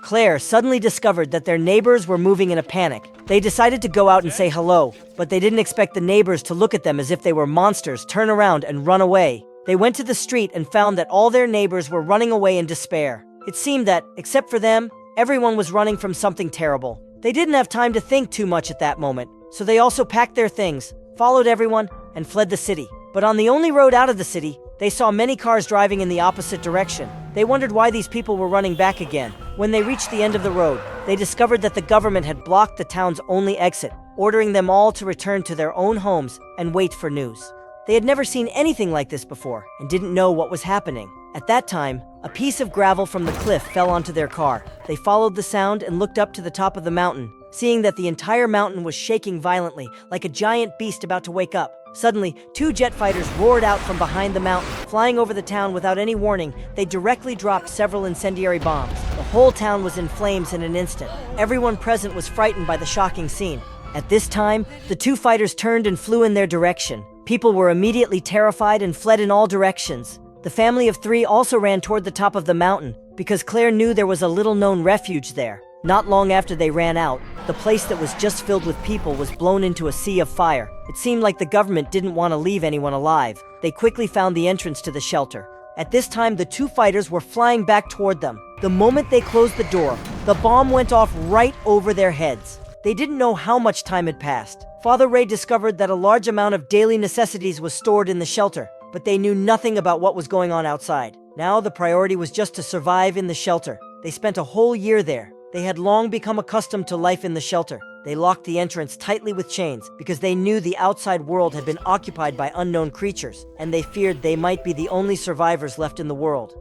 Claire suddenly discovered that their neighbors were moving in a panic. They decided to go out and say hello, but they didn't expect the neighbors to look at them as if they were monsters, turn around and run away. They went to the street and found that all their neighbors were running away in despair. It seemed that, except for them, everyone was running from something terrible. They didn't have time to think too much at that moment, so they also packed their things, followed everyone, and fled the city. But on the only road out of the city, they saw many cars driving in the opposite direction. They wondered why these people were running back again. When they reached the end of the road, they discovered that the government had blocked the town's only exit, ordering them all to return to their own homes and wait for news. They had never seen anything like this before and didn't know what was happening. At that time, a piece of gravel from the cliff fell onto their car. They followed the sound and looked up to the top of the mountain, seeing that the entire mountain was shaking violently, like a giant beast about to wake up. Suddenly, 2 jet fighters roared out from behind the mountain. Flying over the town without any warning, they directly dropped several incendiary bombs. The whole town was in flames in an instant. Everyone present was frightened by the shocking scene. At this time, the 2 fighters turned and flew in their direction. People were immediately terrified and fled in all directions. The family of 3 also ran toward the top of the mountain, because Claire knew there was a little-known refuge there. Not long after they ran out, the place that was just filled with people was blown into a sea of fire. It seemed like the government didn't want to leave anyone alive. They quickly found the entrance to the shelter. At this time, the 2 fighters were flying back toward them. The moment they closed the door, the bomb went off right over their heads. They didn't know how much time had passed. Father Ray discovered that a large amount of daily necessities was stored in the shelter, but they knew nothing about what was going on outside. Now the priority was just to survive in the shelter. They spent a whole year there. They had long become accustomed to life in the shelter. They locked the entrance tightly with chains because they knew the outside world had been occupied by unknown creatures, and they feared they might be the only survivors left in the world.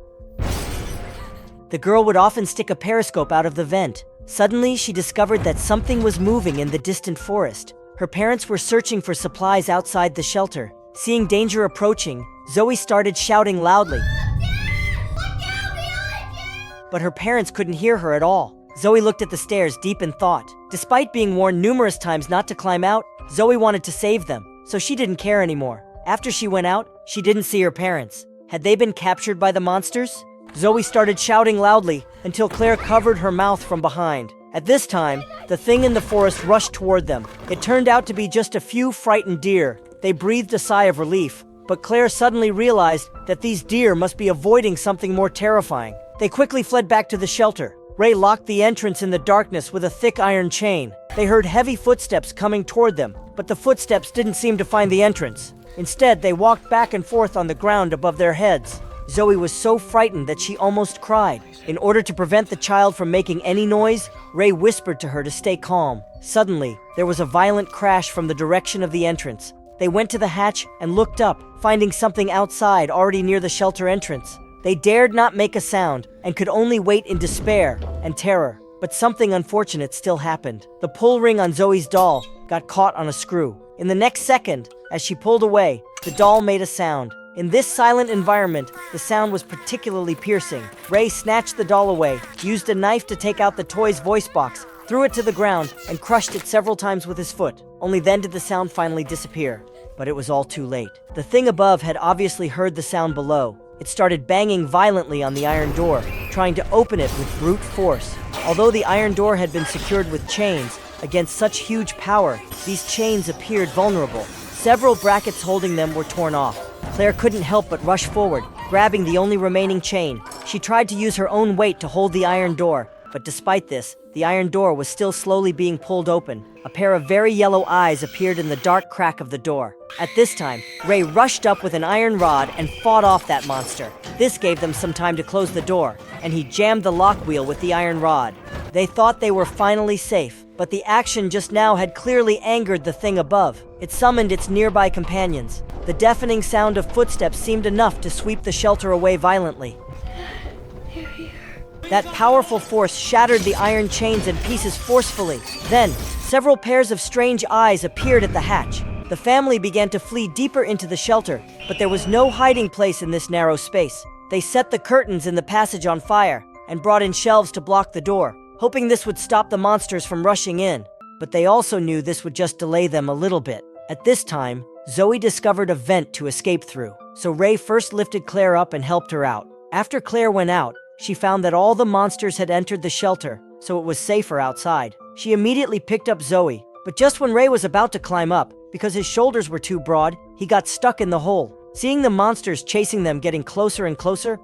The girl would often stick a periscope out of the vent. Suddenly, she discovered that something was moving in the distant forest. Her parents were searching for supplies outside the shelter. Seeing danger approaching, Zoe started shouting loudly. But her parents couldn't hear her at all. Zoe looked at the stairs deep in thought. Despite being warned numerous times not to climb out, Zoe wanted to save them, so she didn't care anymore. After she went out, she didn't see her parents. Had they been captured by the monsters? Zoe started shouting loudly until Claire covered her mouth from behind. At this time, the thing in the forest rushed toward them. It turned out to be just a few frightened deer. They breathed a sigh of relief, but Claire suddenly realized that these deer must be avoiding something more terrifying. They quickly fled back to the shelter. Ray locked the entrance in the darkness with a thick iron chain. They heard heavy footsteps coming toward them, but the footsteps didn't seem to find the entrance. Instead, they walked back and forth on the ground above their heads. Zoe was so frightened that she almost cried. In order to prevent the child from making any noise, Ray whispered to her to stay calm. Suddenly, there was a violent crash from the direction of the entrance. They went to the hatch and looked up, finding something outside already near the shelter entrance. They dared not make a sound and could only wait in despair and terror. But something unfortunate still happened. The pull ring on Zoe's doll got caught on a screw. In the next second, as she pulled away, the doll made a sound. In this silent environment, the sound was particularly piercing. Ray snatched the doll away, used a knife to take out the toy's voice box, threw it to the ground, and crushed it several times with his foot. Only then did the sound finally disappear. But it was all too late. The thing above had obviously heard the sound below. It started banging violently on the iron door, trying to open it with brute force. Although the iron door had been secured with chains, against such huge power, these chains appeared vulnerable. Several brackets holding them were torn off. Claire couldn't help but rush forward, grabbing the only remaining chain. She tried to use her own weight to hold the iron door, but despite this, the iron door was still slowly being pulled open. A pair of very yellow eyes appeared in the dark crack of the door. At this time, Ray rushed up with an iron rod and fought off that monster. This gave them some time to close the door, and he jammed the lock wheel with the iron rod. They thought they were finally safe, but the action just now had clearly angered the thing above. It summoned its nearby companions. The deafening sound of footsteps seemed enough to sweep the shelter away violently. That powerful force shattered the iron chains in pieces forcefully. Then, several pairs of strange eyes appeared at the hatch. The family began to flee deeper into the shelter, but there was no hiding place in this narrow space. They set the curtains in the passage on fire and brought in shelves to block the door, hoping this would stop the monsters from rushing in. But they also knew this would just delay them a little bit. At this time, Zoe discovered a vent to escape through. So Ray first lifted Claire up and helped her out. After Claire went out, she found that all the monsters had entered the shelter, so it was safer outside. She immediately picked up Zoe, but just when Ray was about to climb up, because his shoulders were too broad, he got stuck in the hole. Seeing the monsters chasing them getting closer and closer,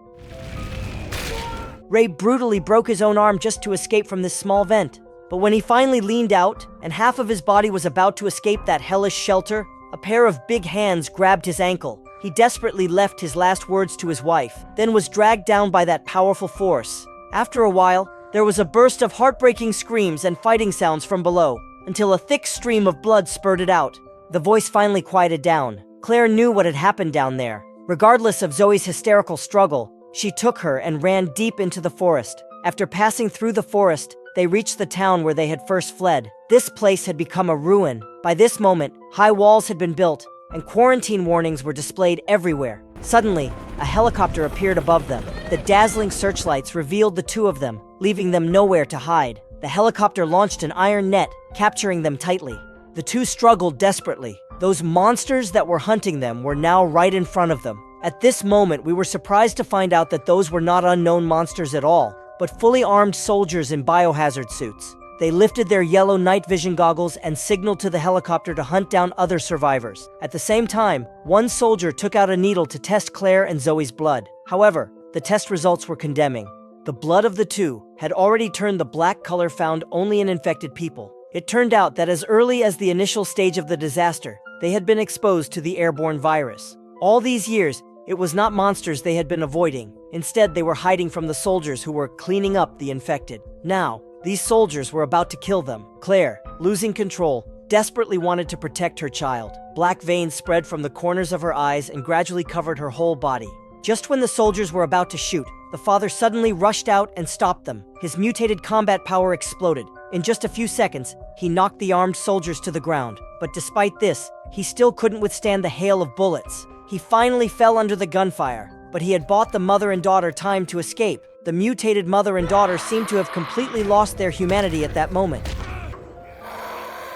Ray brutally broke his own arm just to escape from this small vent. But when he finally leaned out, and half of his body was about to escape that hellish shelter, a pair of big hands grabbed his ankle. He desperately left his last words to his wife, then was dragged down by that powerful force. After a while, there was a burst of heartbreaking screams and fighting sounds from below, until a thick stream of blood spurted out. The voice finally quieted down. Claire knew what had happened down there. Regardless of Zoe's hysterical struggle, she took her and ran deep into the forest. After passing through the forest, they reached the town where they had first fled. This place had become a ruin. By this moment, high walls had been built, and quarantine warnings were displayed everywhere. Suddenly, a helicopter appeared above them. The dazzling searchlights revealed the two of them, leaving them nowhere to hide. The helicopter launched an iron net, capturing them tightly. The two struggled desperately. Those monsters that were hunting them were now right in front of them. At this moment, we were surprised to find out that those were not unknown monsters at all, but fully armed soldiers in biohazard suits. They lifted their yellow night vision goggles and signaled to the helicopter to hunt down other survivors. At the same time, one soldier took out a needle to test Claire and Zoe's blood. However, the test results were condemning. The blood of the two had already turned the black color found only in infected people. It turned out that as early as the initial stage of the disaster, they had been exposed to the airborne virus. All these years, it was not monsters they had been avoiding. Instead, they were hiding from the soldiers who were cleaning up the infected. Now, these soldiers were about to kill them. Claire, losing control, desperately wanted to protect her child. Black veins spread from the corners of her eyes and gradually covered her whole body. Just when the soldiers were about to shoot, the father suddenly rushed out and stopped them. His mutated combat power exploded. In just a few seconds, he knocked the armed soldiers to the ground. But despite this, he still couldn't withstand the hail of bullets. He finally fell under the gunfire, but he had bought the mother and daughter time to escape. The mutated mother and daughter seemed to have completely lost their humanity at that moment.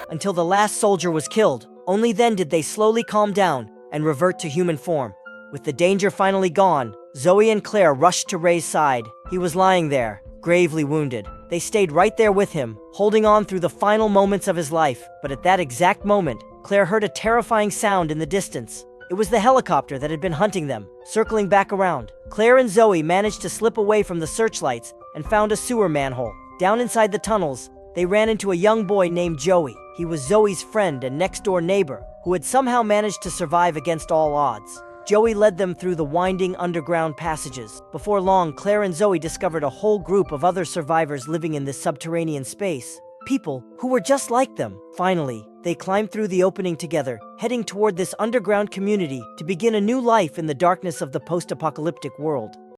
Until the last soldier was killed, only then did they slowly calm down and revert to human form. With the danger finally gone, Zoe and Claire rushed to Ray's side. He was lying there, gravely wounded. They stayed right there with him, holding on through the final moments of his life. But at that exact moment, Claire heard a terrifying sound in the distance. It was the helicopter that had been hunting them, circling back around. Claire and Zoe managed to slip away from the searchlights and found a sewer manhole. Down inside the tunnels, they ran into a young boy named Joey. He was Zoe's friend and next-door neighbor, who had somehow managed to survive against all odds. Joey led them through the winding underground passages. Before long, Claire and Zoe discovered a whole group of other survivors living in this subterranean space. People who were just like them. Finally, they climbed through the opening together, heading toward this underground community to begin a new life in the darkness of the post-apocalyptic world.